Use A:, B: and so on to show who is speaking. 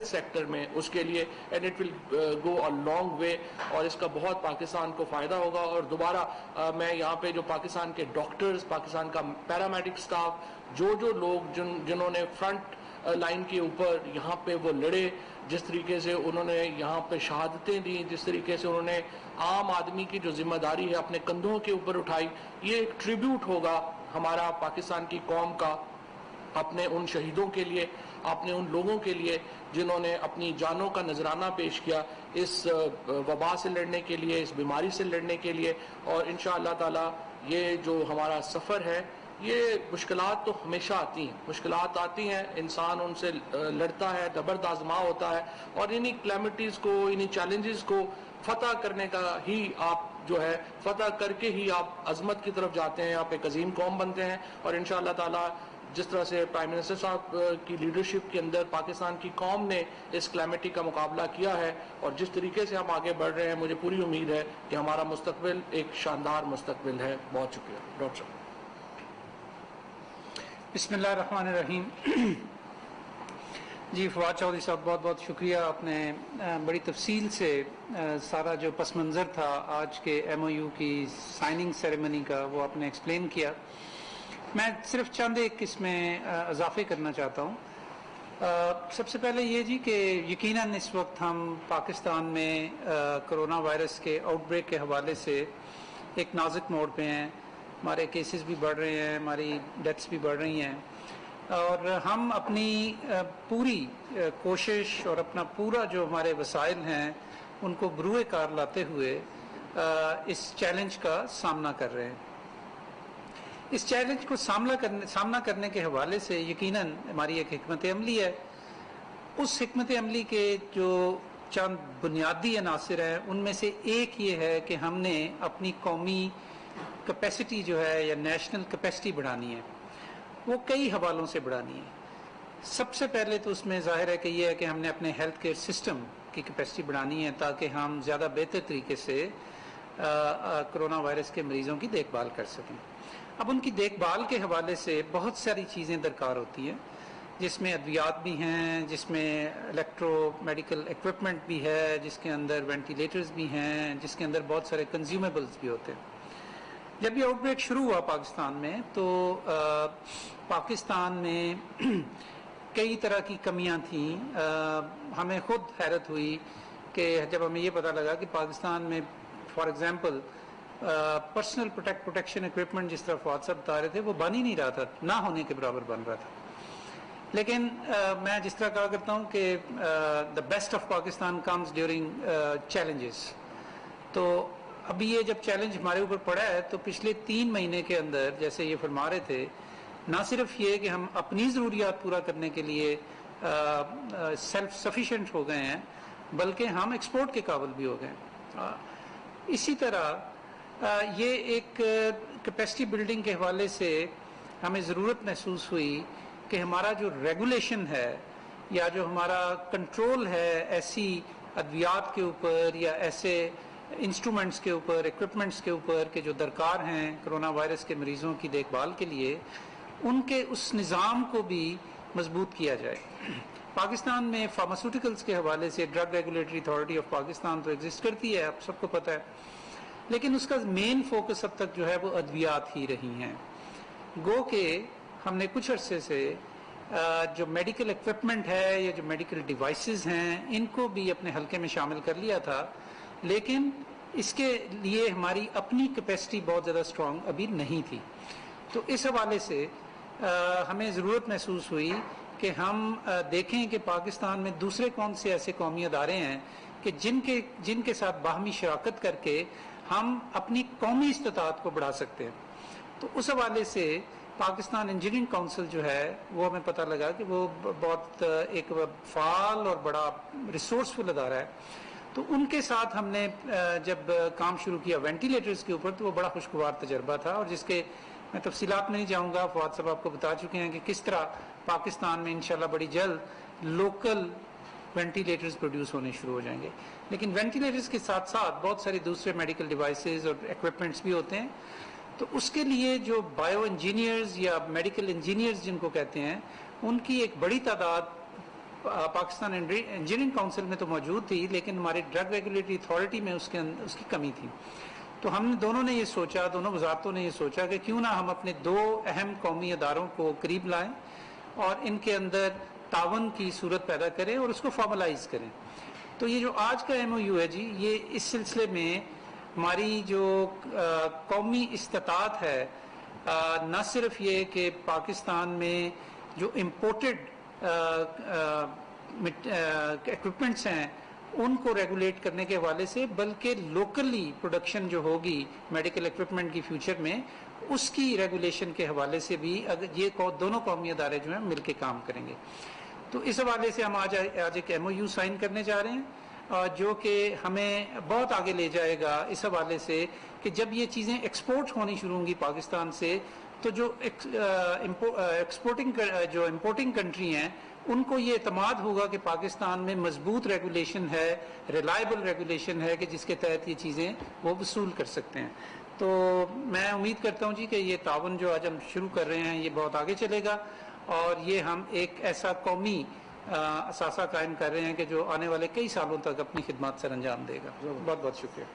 A: Sector میں اس کے لیے and it will go a long way, اور اس کا بہت پاکستان کو فائدہ ہوگا. اور دوبارہ میں یہاں پہ جو پاکستان کے ڈاکٹرز، پاکستان کا پیرامیڈک سٹاف، جو لوگ جنہوں نے فرنٹ لائن کے اوپر یہاں پہ وہ لڑے، جس طریقے سے انہوں نے یہاں پہ شہادتیں دیں، جس طریقے سے انہوں نے عام آدمی کی جو ذمہ داری ہے اپنے کندھوں کے اوپر اٹھائی، یہ ایک ٹریبیوٹ ہوگا ہمارا پاکستان کی قوم کا اپنے ان شہیدوں کے لیے، اپنے ان لوگوں کے لیے جنہوں نے اپنی جانوں کا نذرانہ پیش کیا اس وبا سے لڑنے کے لیے، اس بیماری سے لڑنے کے لیے. اور انشاءاللہ تعالی یہ جو ہمارا سفر ہے، یہ مشکلات تو ہمیشہ آتی ہیں، مشکلات آتی ہیں، انسان ان سے لڑتا ہے، دبرد آزما ہوتا ہے، اور انہی کلیمٹیز کو، انہی چیلنجز کو فتح کرنے کا ہی آپ جو ہے فتح کر کے ہی آپ عظمت کی طرف جاتے ہیں، آپ ایک عظیم قوم بنتے ہیں. اور انشاءاللہ تعالی جس طرح سے پرائم منسٹر صاحب کی لیڈرشپ کے اندر پاکستان کی قوم نے اس کلیمٹی کا مقابلہ کیا ہے، اور جس طریقے سے ہم آگے بڑھ رہے ہیں، مجھے پوری امید ہے کہ ہمارا مستقبل ایک شاندار مستقبل ہے. بہت شکریہ ڈاکٹر صاحب.
B: بسم اللہ الرحمن الرحیم. جی فواد چودھری صاحب، بہت بہت شکریہ. آپ نے بڑی تفصیل سے سارا جو پس منظر تھا آج کے ایم او یو کی سائننگ سیریمنی کا، وہ آپ نے ایکسپلین کیا. میں صرف چند ایک اس میں اضافے کرنا چاہتا ہوں. سب سے پہلے یہ جی کہ یقیناً اس وقت ہم پاکستان میں کرونا وائرس کے آؤٹ بریک کے حوالے سے ایک نازک موڑ پہ ہیں. ہمارے کیسز بھی بڑھ رہے ہیں، ہماری ڈیتھس بھی بڑھ رہی ہیں، اور ہم اپنی پوری کوشش اور اپنا پورا جو ہمارے وسائل ہیں ان کو بروئے کار لاتے ہوئے اس چیلنج کا سامنا کر رہے ہیں. اس چیلنج کو سامنا کرنے کے حوالے سے یقیناً ہماری ایک حکمت عملی ہے. اس حکمت عملی کے جو چند بنیادی عناصر ہیں ان میں سے ایک یہ ہے کہ ہم نے اپنی قومی کیپیسٹی جو ہے یا نیشنل کیپیسٹی بڑھانی ہے. وہ کئی حوالوں سے بڑھانی ہے. سب سے پہلے تو اس میں ظاہر ہے کہ یہ ہے کہ ہم نے اپنے ہیلتھ کیئر سسٹم کی کیپیسٹی بڑھانی ہے تاکہ ہم زیادہ بہتر طریقے سے کرونا وائرس کے مریضوں کی دیکھ بھال کر سکیں. اب ان کی دیکھ بھال کے حوالے سے بہت ساری چیزیں درکار ہوتی ہیں، جس میں ادویات بھی ہیں، جس میں الیکٹرو میڈیکل ایکوپمنٹ بھی ہے، جس کے اندر وینٹیلیٹرز بھی ہیں، جس کے اندر بہت سارے کنزیومیبلز بھی ہوتے ہیں. جب یہ آؤٹ بریک شروع ہوا پاکستان میں تو پاکستان میں کئی طرح کی کمیاں تھیں. ہمیں خود حیرت ہوئی کہ جب ہمیں یہ پتہ لگا کہ پاکستان میں for example personal protection equipment جس طرح فواد صاحب بتا رہے تھے وہ بن ہی نہیں رہا تھا، نہ ہونے کے برابر بن رہا تھا. لیکن میں جس طرح کہا کرتا ہوں کہ the best of Pakistan comes during challenges. تو ابھی یہ جب چیلنج ہمارے اوپر پڑا ہے تو پچھلے 3 مہینے کے اندر جیسے یہ فرما رہے تھے، نہ صرف یہ کہ ہم اپنی ضروریات پورا کرنے کے لیے سیلف سفیشینٹ ہو گئے ہیں، بلکہ ہم ایکسپورٹ کے قابل بھی ہو گئے ہیں. اسی طرح یہ ایک کیپیسٹی بلڈنگ کے حوالے سے ہمیں ضرورت محسوس ہوئی کہ ہمارا جو ریگولیشن ہے یا جو ہمارا کنٹرول ہے ایسی ادویات کے اوپر یا ایسے انسٹرومنٹس کے اوپر، ایکوپمنٹس کے اوپر کہ جو درکار ہیں کرونا وائرس کے مریضوں کی دیکھ بھال کے لیے، ان کے اس نظام کو بھی مضبوط کیا جائے. پاکستان میں فارماسیوٹیکلز کے حوالے سے drug regulatory authority of Pakistan تو ایگزسٹ کرتی ہے، آپ سب کو پتہ ہے، لیکن اس کا مین فوکس اب تک جو ہے وہ ادویات ہی رہی ہیں. گو کہ ہم نے کچھ عرصے سے جو میڈیکل ایکوپمنٹ ہے یا جو میڈیکل ڈیوائسز ہیں ان کو بھی اپنے حلقے میں شامل کر لیا تھا، لیکن اس کے لیے ہماری اپنی کیپیسٹی بہت زیادہ اسٹرانگ ابھی نہیں تھی. تو اس حوالے سے ہمیں ضرورت محسوس ہوئی کہ ہم دیکھیں کہ پاکستان میں دوسرے کون سے ایسے قومی ادارے ہیں کہ جن کے ساتھ باہمی شراکت کر کے ہم اپنی قومی استطاعت کو بڑھا سکتے ہیں. تو اس حوالے سے پاکستان انجینئرنگ کونسل جو ہے وہ ہمیں پتہ لگا کہ وہ بہت ایک فعال اور بڑا ریسورسفل ادارہ ہے. تو ان کے ساتھ ہم نے جب کام شروع کیا وینٹیلیٹرز کے اوپر تو وہ بڑا خوشگوار تجربہ تھا، اور جس کے میں تفصیلات میں نہیں جاؤں گا. فواد صاحب آپ کو بتا چکے ہیں کہ کس طرح پاکستان میں انشاءاللہ بڑی جلد لوکل وینٹیلیٹرز پروڈیوس ہونے شروع ہو جائیں گے. لیکن وینٹیلیٹرز کے ساتھ ساتھ بہت سارے دوسرے میڈیکل ڈیوائسز اور ایکوپمنٹس بھی ہوتے ہیں. تو اس کے لیے جو بائیو انجینئرز یا میڈیکل انجینئرز جن کو کہتے ہیں، ان کی ایک بڑی تعداد پاکستان انجینئرنگ کونسل میں تو موجود تھی، لیکن ہماری ڈرگ ریگولیٹری اتھارٹی میں اس کی کمی تھی. تو ہم دونوں نے یہ سوچا، دونوں وزارتوں نے یہ سوچا کہ کیوں نہ ہم اپنے دو اہم قومی اداروں کو قریب لائیں اور ان کے اندر تعاون کی صورت پیدا کریں اور اس کو فارملائز کریں. تو یہ جو آج کا ایم او یو ہے جی، یہ اس سلسلے میں ہماری جو قومی استطاعت ہے، نہ صرف یہ کہ پاکستان میں جو امپورٹڈ ایکوپمنٹس ہیں ان کو ریگولیٹ کرنے کے حوالے سے، بلکہ لوکلی پروڈکشن جو ہوگی میڈیکل ایکوپمنٹ کی فیوچر میں، اس کی ریگولیشن کے حوالے سے بھی یہ دونوں قومی ادارے جو ہیں مل کے کام کریں گے. تو اس حوالے سے ہم آج ایک ایم او یو سائن کرنے جا رہے ہیں جو کہ ہمیں بہت آگے لے جائے گا اس حوالے سے کہ جب یہ چیزیں ایکسپورٹ ہونی شروع ہوں گی پاکستان سے، تو جو امپورٹنگ کنٹری ہیں ان کو یہ اعتماد ہوگا کہ پاکستان میں مضبوط ریگولیشن ہے، ریلائبل ریگولیشن ہے کہ جس کے تحت یہ چیزیں وہ وصول کر سکتے ہیں. تو میں امید کرتا ہوں جی کہ یہ تعاون جو آج ہم شروع کر رہے ہیں یہ بہت آگے چلے گا، اور یہ ہم ایک ایسا قومی اثاثہ قائم کر رہے ہیں کہ جو آنے والے کئی سالوں تک اپنی خدمات سر انجام دے گا. بہت بہت شکریہ.